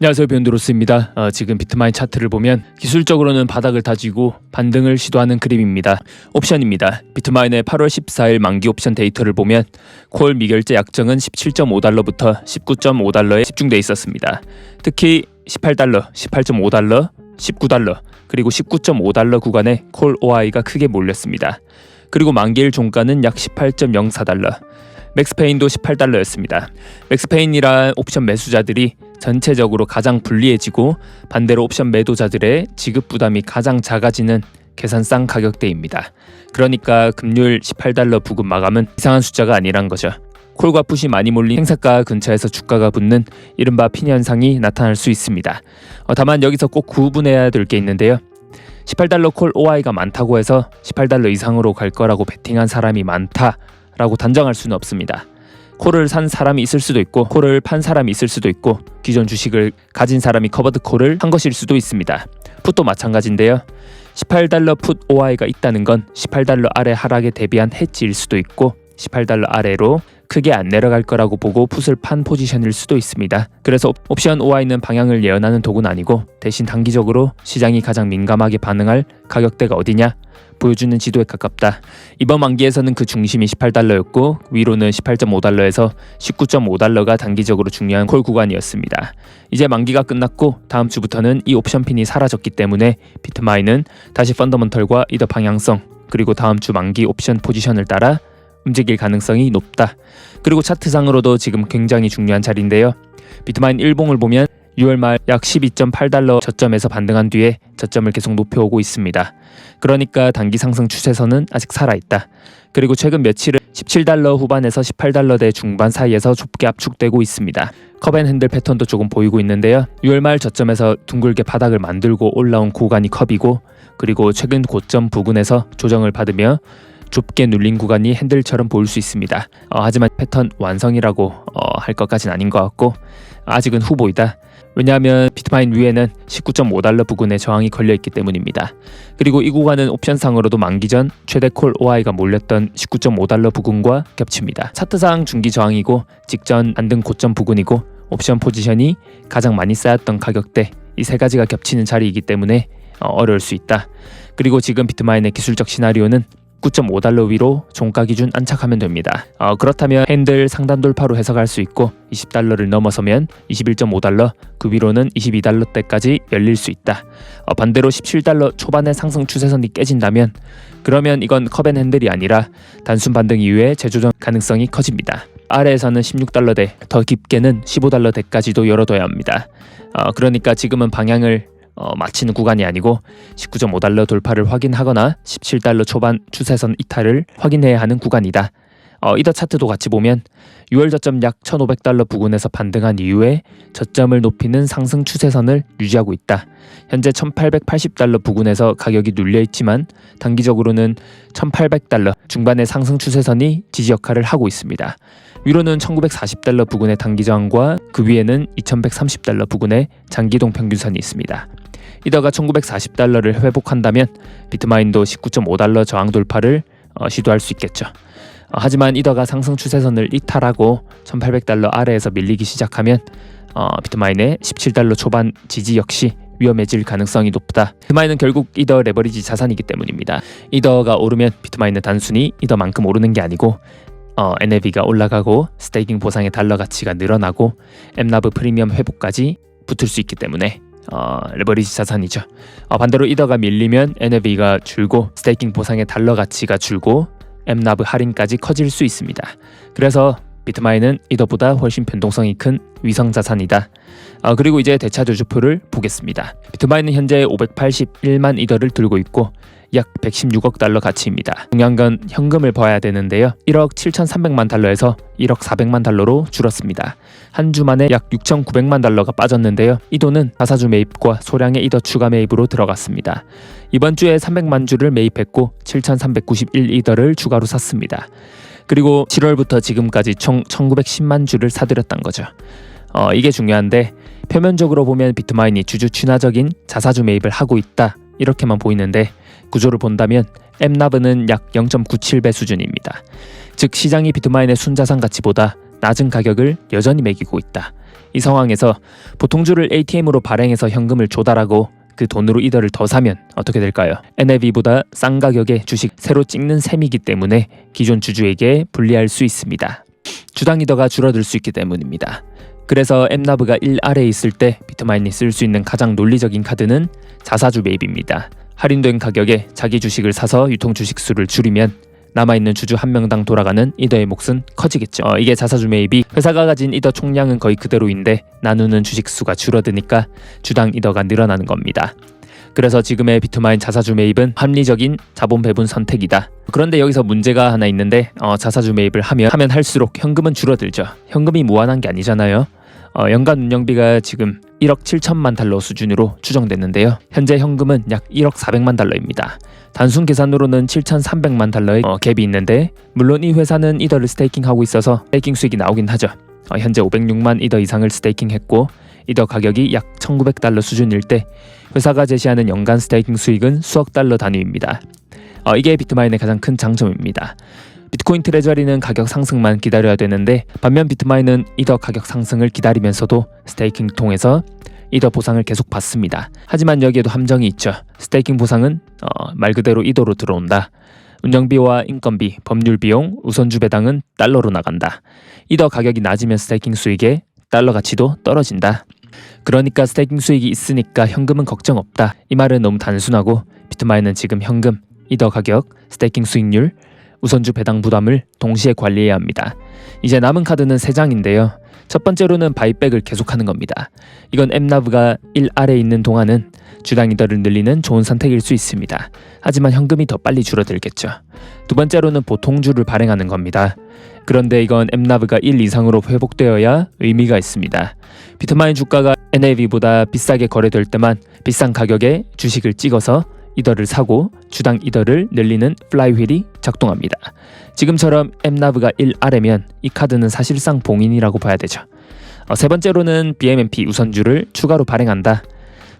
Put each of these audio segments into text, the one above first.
안녕하세요, 변두로스입니다. 지금 비트마인 차트를 보면 기술적으로는 바닥을 다지고 반등을 시도하는 그림입니다. 옵션입니다. 비트마인의 8월 14일 만기 옵션 데이터를 보면 콜 미결제 약정은 17.5달러부터 19.5달러에 집중돼 있었습니다. 특히 18달러, 18.5달러, 19달러, 그리고 19.5달러 구간에 콜 OI가 크게 몰렸습니다. 그리고 만기일 종가는 약 18.04달러, 맥스페인도 18달러였습니다. 맥스페인이란 옵션 매수자들이 전체적으로 가장 불리해지고 반대로 옵션 매도자들의 지급 부담이 가장 작아지는 계산상 가격대입니다. 그러니까 금요일 18달러 부근 마감은 이상한 숫자가 아니란 거죠. 콜과 풋이 많이 몰린 행사가 근처에서 주가가 붙는 이른바 핀 현상이 나타날 수 있습니다. 다만 여기서 꼭 구분해야 될 게 있는데요. 18달러 콜 OI가 많다고 해서 18달러 이상으로 갈 거라고 베팅한 사람이 많다라고 단정할 수는 없습니다. 콜을 산 사람이 있을 수도 있고 콜을 판 사람이 있을 수도 있고 기존 주식을 가진 사람이 커버드 콜을 한 것일 수도 있습니다. 풋도 마찬가지인데요. 18달러 풋 OI가 있다는 건 18달러 아래 하락에 대비한 해지일 수도 있고 18달러 아래로 크게 안 내려갈 거라고 보고 풋을 판 포지션일 수도 있습니다. 그래서 옵션 OI는 방향을 예언하는 도구는 아니고 대신 단기적으로 시장이 가장 민감하게 반응할 가격대가 어디냐 보여주는 지도에 가깝다. 이번 만기에서는 그 중심이 18달러였고 위로는 18.5달러에서 19.5달러가 단기적으로 중요한 콜 구간이었습니다. 이제 만기가 끝났고 다음 주부터는 이 옵션 핀이 사라졌기 때문에 비트마인은 다시 펀더먼털과 이더 방향성 그리고 다음 주 만기 옵션 포지션을 따라 움직일 가능성이 높다. 그리고 차트상으로도 지금 굉장히 중요한 자리인데요. 비트마인 일봉을 보면 6월 말 약 12.8달러 저점에서 반등한 뒤에 저점을 계속 높여오고 있습니다. 그러니까 단기 상승 추세선은 아직 살아있다. 그리고 최근 며칠은 17달러 후반에서 18달러대 중반 사이에서 좁게 압축되고 있습니다. 컵앤핸들 패턴도 조금 보이고 있는데요. 6월 말 저점에서 둥글게 바닥을 만들고 올라온 구간이 컵이고 그리고 최근 고점 부근에서 조정을 받으며 좁게 눌린 구간이 핸들처럼 보일 수 있습니다. 하지만 패턴 완성이라고 할 것까지는 아닌 것 같고 아직은 후보이다. 왜냐하면 비트마인 위에는 19.5달러 부근에 저항이 걸려있기 때문입니다. 그리고 이 구간은 옵션상으로도 만기 전 최대 콜 OI가 몰렸던 19.5달러 부근과 겹칩니다. 차트상 중기 저항이고 직전 반등 고점 부근이고 옵션 포지션이 가장 많이 쌓였던 가격대 이 세 가지가 겹치는 자리이기 때문에 어려울 수 있다. 그리고 지금 비트마인의 기술적 시나리오는 9.5달러 위로 종가 기준 안착하면 됩니다. 그렇다면 핸들 상단 돌파로 해석할 수 있고 20달러를 넘어서면 21.5달러, 그 위로는 22달러대까지 열릴 수 있다. 반대로 17달러 초반의 상승 추세선이 깨진다면 그러면 이건 컵앤핸들이 아니라 단순 반등 이후에 재조정 가능성이 커집니다. 아래에서는 16달러대, 더 깊게는 15달러대까지도 열어둬야 합니다. 그러니까 지금은 방향을 마치는 구간이 아니고 19.5달러 돌파를 확인하거나 17달러 초반 추세선 이탈을 확인해야 하는 구간이다. 이더 차트도 같이 보면 6월 저점 약 1,500달러 부근에서 반등한 이후에 저점을 높이는 상승 추세선을 유지하고 있다. 현재 1,880달러 부근에서 가격이 눌려있지만 단기적으로는 1,800달러 중반의 상승 추세선이 지지 역할을 하고 있습니다. 위로는 1,940달러 부근의 단기 저항과 그 위에는 2,130달러 부근의 장기동 평균선이 있습니다. 이더가 1,940달러를 회복한다면 비트마인도 19.5달러 저항 돌파를 시도할 수 있겠죠. 하지만 이더가 상승 추세선을 이탈하고 1,800달러 아래에서 밀리기 시작하면 비트마인의 17달러 초반 지지 역시 위험해질 가능성이 높다. 비트마인은 결국 이더 레버리지 자산이기 때문입니다. 이더가 오르면 비트마인은 단순히 이더만큼 오르는 게 아니고 NAV가 올라가고 스테이킹 보상의 달러 가치가 늘어나고 엠나브 프리미엄 회복까지 붙을 수 있기 때문에 레버리지 자산이죠. 반대로 이더가 밀리면 NAV가 줄고 스테이킹 보상의 달러 가치가 줄고 엠나브 할인까지 커질 수 있습니다. 그래서 비트마인은 이더보다 훨씬 변동성이 큰 위성 자산이다. 그리고 이제 대차 조주표를 보겠습니다. 비트마인은 현재 581만 이더를 들고 있고 약 116억 달러 가치입니다. 중요한 건 현금을 봐야 되는데요. 1억 7,300만 달러에서 1억 400만 달러로 줄었습니다. 한 주 만에 약 6,900만 달러가 빠졌는데요. 이 돈은 자사주 매입과 소량의 이더 추가 매입으로 들어갔습니다. 이번 주에 300만 주를 매입했고 7,391 이더를 추가로 샀습니다. 그리고 7월부터 지금까지 총 1,910만 주를 사들였던 거죠. 이게 중요한데 표면적으로 보면 비트마인이 주주 친화적인 자사주 매입을 하고 있다 이렇게만 보이는데 구조를 본다면 엠나브는 약 0.97배 수준입니다. 즉 시장이 비트마인의 순자산 가치보다 낮은 가격을 여전히 매기고 있다. 이 상황에서 보통주를 ATM으로 발행해서 현금을 조달하고 그 돈으로 이더를 더 사면 어떻게 될까요? NAV보다 싼 가격에 주식 새로 찍는 셈이기 때문에 기존 주주에게 불리할 수 있습니다. 주당 이더가 줄어들 수 있기 때문입니다. 그래서 mNAV가 1 아래에 있을 때 비트마인이 쓸 수 있는 가장 논리적인 카드는 자사주 매입입니다. 할인된 가격에 자기 주식을 사서 유통 주식 수를 줄이면 남아있는 주주 한 명당 돌아가는 이더의 몫은 커지겠죠. 이게 자사주 매입이 회사가 가진 이더 총량은 거의 그대로인데 나누는 주식 수가 줄어드니까 주당 이더가 늘어나는 겁니다. 그래서 지금의 비트마인 자사주 매입은 합리적인 자본 배분 선택이다. 그런데 여기서 문제가 하나 있는데 자사주 매입을 하면 할수록 현금은 줄어들죠. 현금이 무한한 게 아니잖아요. 연간 운영비가 지금 1억 7천만 달러 수준으로 추정됐는데요. 현재 현금은 약 1억 400만 달러입니다. 단순 계산으로는 7,300만 달러의 갭이 있는데 물론 이 회사는 이더를 스테이킹하고 있어서 스테이킹 수익이 나오긴 하죠. 현재 506만 이더 이상을 스테이킹했고 이더 가격이 약 1,900달러 수준일 때 회사가 제시하는 연간 스테이킹 수익은 수억 달러 단위입니다. 이게 비트마인의 가장 큰 장점입니다. 비트코인 트레저리는 가격 상승만 기다려야 되는데 반면 비트마인은 이더 가격 상승을 기다리면서도 스테이킹 통해서 이더 보상을 계속 받습니다. 하지만 여기에도 함정이 있죠. 스테이킹 보상은 말 그대로 이더로 들어온다. 운영비와 인건비, 법률 비용, 우선주 배당은 달러로 나간다. 이더 가격이 낮으면 스테이킹 수익의 달러 가치도 떨어진다. 그러니까 스테이킹 수익이 있으니까 현금은 걱정 없다. 이 말은 너무 단순하고 비트마인은 지금 현금, 이더 가격, 스테이킹 수익률, 우선주 배당 부담을 동시에 관리해야 합니다. 이제 남은 카드는 3장인데요. 첫 번째로는 바이백을 계속하는 겁니다. 이건 mNAV가 1 아래에 있는 동안은 주당 이더를 늘리는 좋은 선택일 수 있습니다. 하지만 현금이 더 빨리 줄어들겠죠. 두 번째로는 보통주를 발행하는 겁니다. 그런데 이건 mNAV가 1 이상으로 회복되어야 의미가 있습니다. 비트마인 주가가 NAV보다 비싸게 거래될 때만 비싼 가격에 주식을 찍어서 이더를 사고 주당 이더를 늘리는 플라이휠이 작동합니다. 지금처럼 mNAV가 1 아래면 이 카드는 사실상 봉인이라고 봐야 되죠. 세 번째로는 BMNP 우선주를 추가로 발행한다.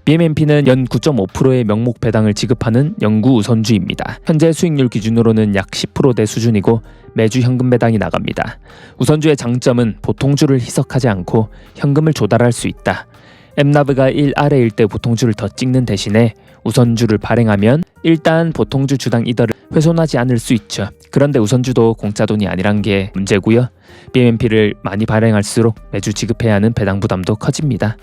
BMNP는 연 9.5%의 명목 배당을 지급하는 영구 우선주입니다. 현재 수익률 기준으로는 약 10%대 수준이고 매주 현금 배당이 나갑니다. 우선주의 장점은 보통주를 희석하지 않고 현금을 조달할 수 있다. mNAV가 1 아래일 때 보통주를 더 찍는 대신에 우선주를 발행하면 일단 보통주 주당 이더를 훼손하지 않을 수 있죠. 그런데 우선주도 공짜 돈이 아니란 게 문제고요. BMNP를 많이 발행할수록 매주 지급해야 하는 배당 부담도 커집니다.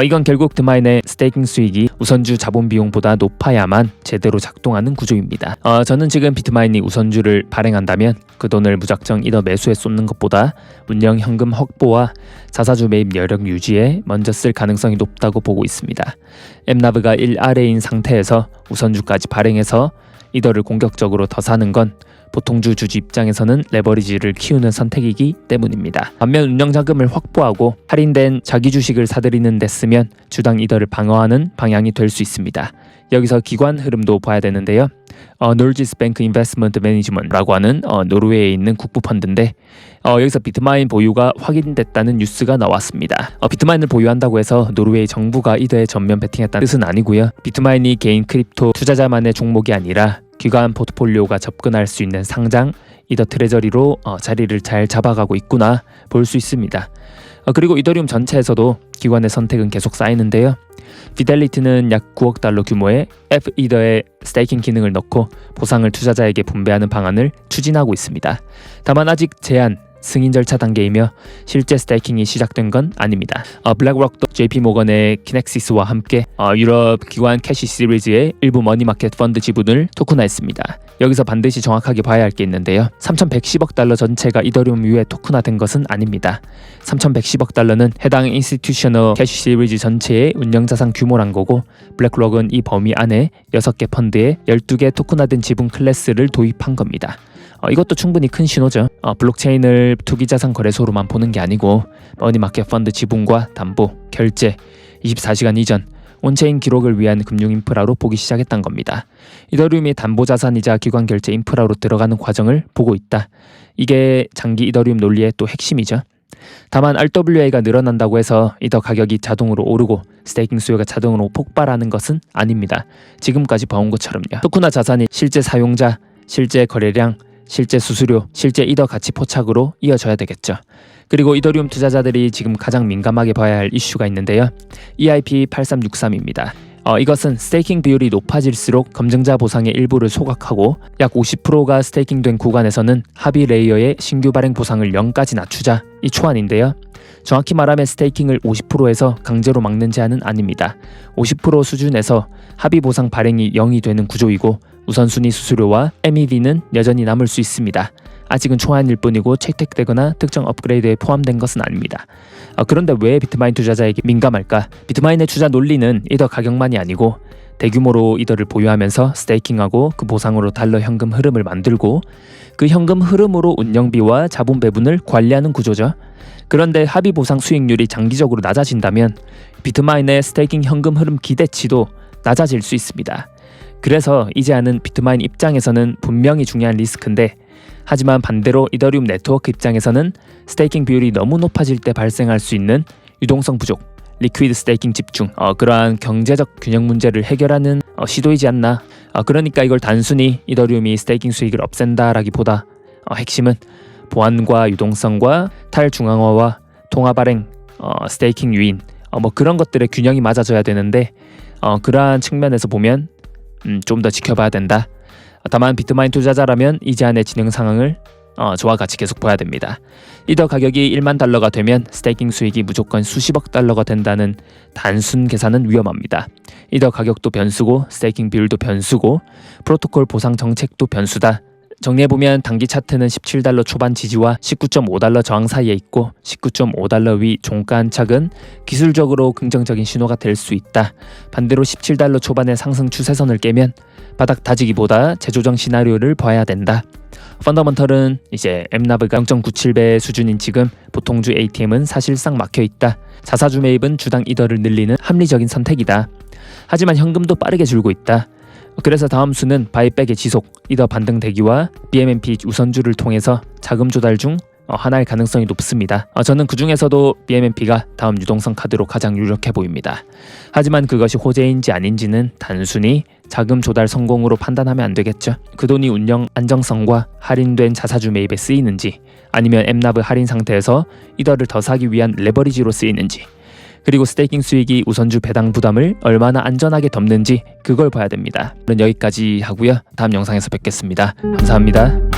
이건 결국 비트마인의 스테이킹 수익이 우선주 자본 비용보다 높아야만 제대로 작동하는 구조입니다. 저는 지금 비트마인이 우선주를 발행한다면 그 돈을 무작정 이더 매수에 쏟는 것보다 운영 현금 확보와 자사주 매입 여력 유지에 먼저 쓸 가능성이 높다고 보고 있습니다. mNAV가 1 아래인 상태에서 우선주까지 발행해서 이더를 공격적으로 더 사는 건 보통주 주주 입장에서는 레버리지를 키우는 선택이기 때문입니다. 반면 운영자금을 확보하고 할인된 자기 주식을 사들이는 데 쓰면 주당 이더를 방어하는 방향이 될 수 있습니다. 여기서 기관 흐름도 봐야 되는데요. Norges Bank Investment Management라고 하는 노르웨이에 있는 국부 펀드인데 여기서 비트마인 보유가 확인됐다는 뉴스가 나왔습니다. 비트마인을 보유한다고 해서 노르웨이 정부가 이더에 전면 베팅했다는 뜻은 아니고요. 비트마인이 개인 크립토 투자자만의 종목이 아니라 기관 포트폴리오가 접근할 수 있는 상장 이더 트레저리로 자리를 잘 잡아가고 있구나 볼 수 있습니다. 그리고 이더리움 전체에서도 기관의 선택은 계속 쌓이는데요. 피델리티는 약 9억 달러 규모의 F-이더의 스테이킹 기능을 넣고 보상을 투자자에게 분배하는 방안을 추진하고 있습니다. 다만 아직 제한, 승인 절차 단계이며 실제 스테이킹이 시작된 건 아닙니다. 블랙록도 JP모건의 키넥시스와 함께 유럽 기관 캐시 시리즈의 일부 머니마켓 펀드 지분을 토큰화했습니다. 여기서 반드시 정확하게 봐야 할 게 있는데요. 3,110억 달러 전체가 이더리움 위에 토큰화된 것은 아닙니다. 3,110억 달러는 해당 인스티튜셔널 캐시 시리즈 전체의 운영자산 규모란 거고 블랙록은 이 범위 안에 6개 펀드에 12개 토큰화된 지분 클래스를 도입한 겁니다. 이것도 충분히 큰 신호죠. 블록체인을 투기자산 거래소로만 보는 게 아니고 머니마켓 펀드 지분과 담보, 결제, 24시간 이전, 온체인 기록을 위한 금융 인프라로 보기 시작했던 겁니다. 이더리움이 담보자산이자 기관 결제 인프라로 들어가는 과정을 보고 있다. 이게 장기 이더리움 논리의 또 핵심이죠. 다만 RWA가 늘어난다고 해서 이더 가격이 자동으로 오르고 스테이킹 수요가 자동으로 폭발하는 것은 아닙니다. 지금까지 봐온 것처럼요. 토큰화 자산이 실제 사용자, 실제 거래량, 실제 수수료, 실제 이더 가치 포착으로 이어져야 되겠죠. 그리고 이더리움 투자자들이 지금 가장 민감하게 봐야 할 이슈가 있는데요. EIP8363입니다. 이것은 스테이킹 비율이 높아질수록 검증자 보상의 일부를 소각하고 약 50%가 스테이킹된 구간에서는 합의 레이어의 신규 발행 보상을 0까지 낮추자 이 초안인데요. 정확히 말하면 스테이킹을 50%에서 강제로 막는 제한은 아닙니다. 50% 수준에서 합의 보상 발행이 0이 되는 구조이고 우선순위 수수료와 MED는 여전히 남을 수 있습니다. 아직은 초안일 뿐이고 채택되거나 특정 업그레이드에 포함된 것은 아닙니다. 그런데 왜 비트마인 투자자에게 민감할까? 비트마인의 투자 논리는 이더 가격만이 아니고 대규모로 이더를 보유하면서 스테이킹하고 그 보상으로 달러 현금 흐름을 만들고 그 현금 흐름으로 운영비와 자본 배분을 관리하는 구조죠. 그런데 합의 보상 수익률이 장기적으로 낮아진다면 비트마인의 스테이킹 현금 흐름 기대치도 낮아질 수 있습니다. 그래서 이 제안은 비트마인 입장에서는 분명히 중요한 리스크인데 하지만 반대로 이더리움 네트워크 입장에서는 스테이킹 비율이 너무 높아질 때 발생할 수 있는 유동성 부족, 리퀴드 스테이킹 집중, 그러한 경제적 균형 문제를 해결하는 시도이지 않나. 그러니까 이걸 단순히 이더리움이 스테이킹 수익을 없앤다라기보다 핵심은 보안과 유동성과 탈중앙화와 통화 발행, 스테이킹 유인, 그런 것들의 균형이 맞아져야 되는데 그러한 측면에서 보면 좀 더 지켜봐야 된다. 다만 비트마인 투자자라면 이 제안의 진행 상황을 저와 같이 계속 봐야 됩니다. 이더 가격이 1만 달러가 되면 스테이킹 수익이 무조건 수십억 달러가 된다는 단순 계산은 위험합니다. 이더 가격도 변수고 스테이킹 비율도 변수고 프로토콜 보상 정책도 변수다. 정리해보면 단기 차트는 17달러 초반 지지와 19.5달러 저항 사이에 있고 19.5달러 위 종가 안착은 기술적으로 긍정적인 신호가 될 수 있다. 반대로 17달러 초반의 상승 추세선을 깨면 바닥 다지기보다 재조정 시나리오를 봐야 된다. 펀더먼털은 이제 mNAV가 0.97배 수준인 지금 보통주 ATM은 사실상 막혀있다. 자사주 매입은 주당 이더를 늘리는 합리적인 선택이다. 하지만 현금도 빠르게 줄고 있다. 그래서 다음 수는 바이백의 지속, 이더 반등 대기와 BMNP 우선주를 통해서 자금 조달 중 하나의 가능성이 높습니다. 저는 그 중에서도 BMNP가 다음 유동성 카드로 가장 유력해 보입니다. 하지만 그것이 호재인지 아닌지는 단순히 자금 조달 성공으로 판단하면 안 되겠죠. 그 돈이 운영 안정성과 할인된 자사주 매입에 쓰이는지 아니면 mNAV 할인 상태에서 이더를 더 사기 위한 레버리지로 쓰이는지 그리고 스테이킹 수익이 우선주 배당 부담을 얼마나 안전하게 덮는지 그걸 봐야 됩니다. 여기까지 하고요. 다음 영상에서 뵙겠습니다. 감사합니다.